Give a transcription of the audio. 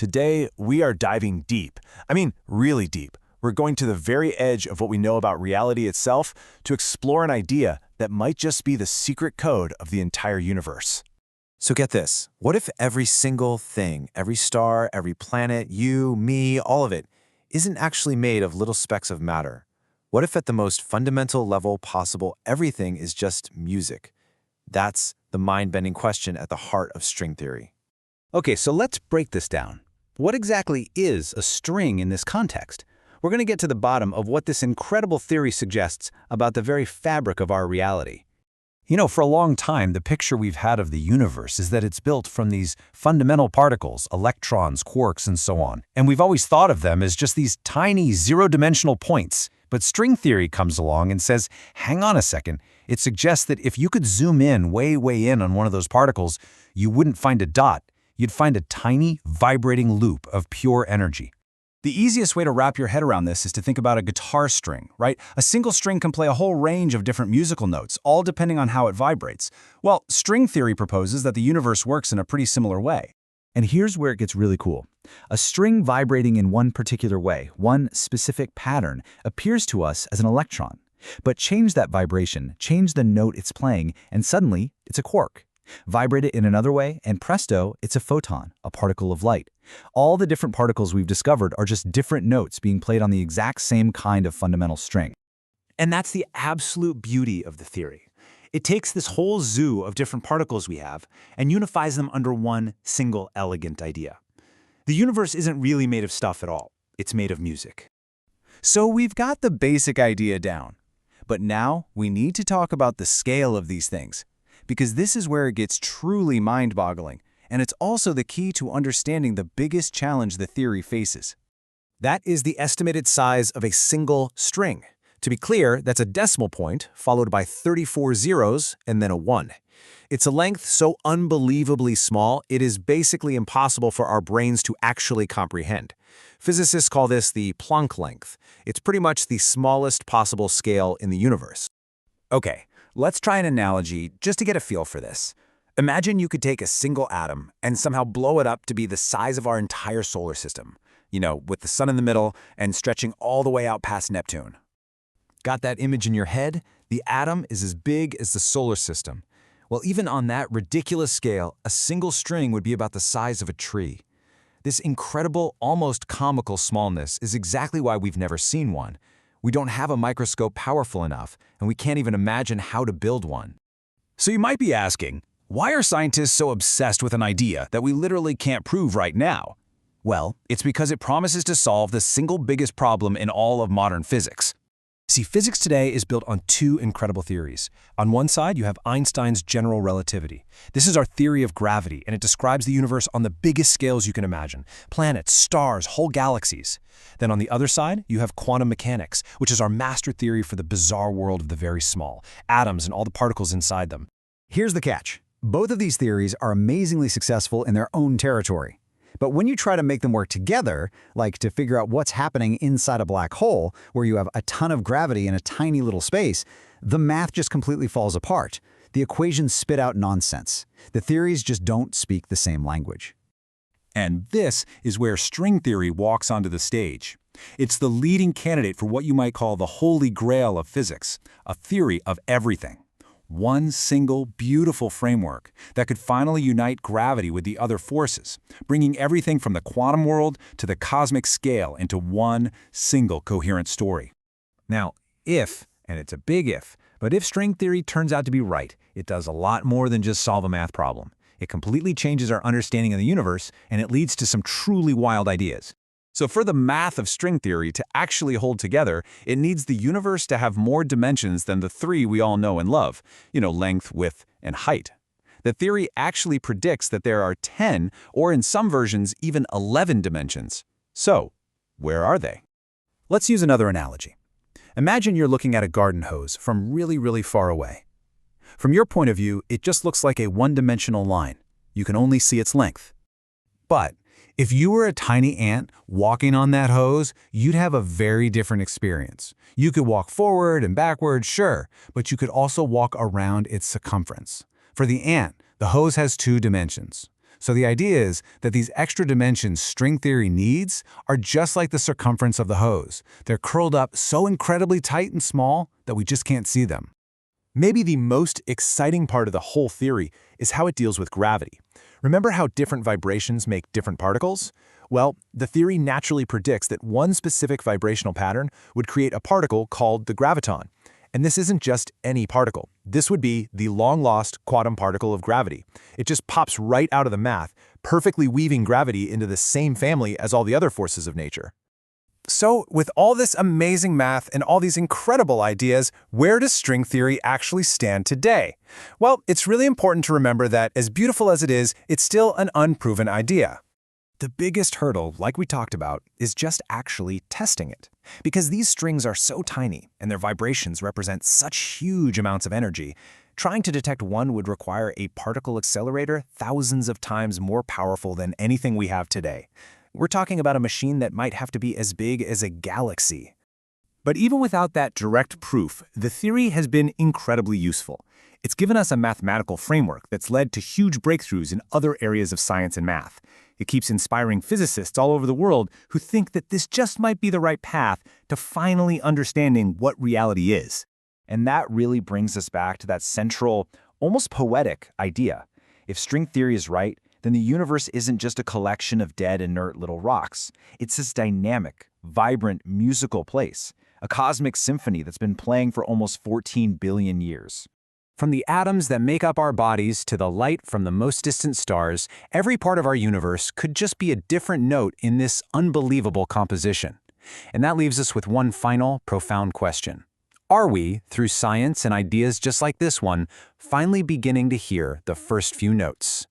Today, we are diving deep. I mean, really deep. We're going to the very edge of what we know about reality itself to explore an idea that might just be the secret code of the entire universe. So get this. What if every single thing, every star, every planet, you, me, all of it, isn't actually made of little specks of matter? What if at the most fundamental level possible, everything is just music? That's the mind-bending question at the heart of string theory. Okay, so let's break this down. What exactly is a string in this context? We're going to get to the bottom of what this incredible theory suggests about the very fabric of our reality. You know, for a long time, the picture we've had of the universe is that it's built from these fundamental particles, electrons, quarks, and so on. And we've always thought of them as just these tiny zero-dimensional points. But string theory comes along and says, hang on a second. It suggests that if you could zoom in, way in on one of those particles, you wouldn't find a dot. You'd find a tiny, vibrating loop of pure energy. The easiest way to wrap your head around this is to think about a guitar string, right? A single string can play a whole range of different musical notes, all depending on how it vibrates. Well, string theory proposes that the universe works in a pretty similar way. And here's where it gets really cool. A string vibrating in one particular way, one specific pattern, appears to us as an electron. But change that vibration, change the note it's playing, and suddenly it's a quark. Vibrate it in another way, and presto, it's a photon, a particle of light. All the different particles we've discovered are just different notes being played on the exact same kind of fundamental string. And that's the absolute beauty of the theory. It takes this whole zoo of different particles we have and unifies them under one single elegant idea. The universe isn't really made of stuff at all. It's made of music. So we've got the basic idea down. But now we need to talk about the scale of these things, because this is where it gets truly mind-boggling, and it's also the key to understanding the biggest challenge the theory faces. That is the estimated size of a single string. To be clear, that's a decimal point, followed by 34 zeros, and then a 1. It's a length so unbelievably small, it is basically impossible for our brains to actually comprehend. Physicists call this the Planck length. It's pretty much the smallest possible scale in the universe. Okay, let's try an analogy just to get a feel for this. Imagine you could take a single atom and somehow blow it up to be the size of our entire solar system. You know, with the sun in the middle and stretching all the way out past Neptune. Got that image in your head? The atom is as big as the solar system. Well, even on that ridiculous scale, a single string would be about the size of a tree. This incredible, almost comical smallness is exactly why we've never seen one. We don't have a microscope powerful enough, and we can't even imagine how to build one. So you might be asking, why are scientists so obsessed with an idea that we literally can't prove right now? Well, it's because it promises to solve the single biggest problem in all of modern physics. See, physics today is built on two incredible theories. On one side, you have Einstein's general relativity. This is our theory of gravity, and it describes the universe on the biggest scales you can imagine. Planets, stars, whole galaxies. Then on the other side, you have quantum mechanics, which is our master theory for the bizarre world of the very small, atoms and all the particles inside them. Here's the catch. Both of these theories are amazingly successful in their own territory. But when you try to make them work together, like to figure out what's happening inside a black hole, where you have a ton of gravity in a tiny little space, the math just completely falls apart. The equations spit out nonsense. The theories just don't speak the same language. And this is where string theory walks onto the stage. It's the leading candidate for what you might call the holy grail of physics, a theory of everything. One single, beautiful framework that could finally unite gravity with the other forces, bringing everything from the quantum world to the cosmic scale into one single coherent story. Now, if, and it's a big if, but if string theory turns out to be right, it does a lot more than just solve a math problem. It completely changes our understanding of the universe, and it leads to some truly wild ideas. So for the math of string theory to actually hold together, it needs the universe to have more dimensions than the three we all know and love, length, width, and height. The theory actually predicts that there are 10, or in some versions, even 11 dimensions. So, where are they? Let's use another analogy. Imagine you're looking at a garden hose from really far away. From your point of view, it just looks like a one-dimensional line. You can only see its length. But if you were a tiny ant walking on that hose, you'd have a very different experience. You could walk forward and backward, sure, but you could also walk around its circumference. For the ant, the hose has two dimensions. So the idea is that these extra dimensions string theory needs are just like the circumference of the hose. They're curled up so incredibly tight and small that we just can't see them. Maybe the most exciting part of the whole theory is how it deals with gravity. Remember how different vibrations make different particles? Well, the theory naturally predicts that one specific vibrational pattern would create a particle called the graviton. And this isn't just any particle. This would be the long-lost quantum particle of gravity. It just pops right out of the math, perfectly weaving gravity into the same family as all the other forces of nature. So, with all this amazing math and all these incredible ideas, where does string theory actually stand today? Well, it's really important to remember that, as beautiful as it is, it's still an unproven idea. The biggest hurdle, like we talked about, is just actually testing it. Because these strings are so tiny and their vibrations represent such huge amounts of energy, trying to detect one would require a particle accelerator thousands of times more powerful than anything we have today. We're talking about a machine that might have to be as big as a galaxy. But even without that direct proof, the theory has been incredibly useful. It's given us a mathematical framework that's led to huge breakthroughs in other areas of science and math. It keeps inspiring physicists all over the world who think that this just might be the right path to finally understanding what reality is. And that really brings us back to that central, almost poetic idea. If string theory is right, then the universe isn't just a collection of dead, inert little rocks. It's this dynamic, vibrant, musical place, a cosmic symphony that's been playing for almost 14 billion years. From the atoms that make up our bodies to the light from the most distant stars, every part of our universe could just be a different note in this unbelievable composition. And that leaves us with one final, profound question. Are we, through science and ideas just like this one, finally beginning to hear the first few notes?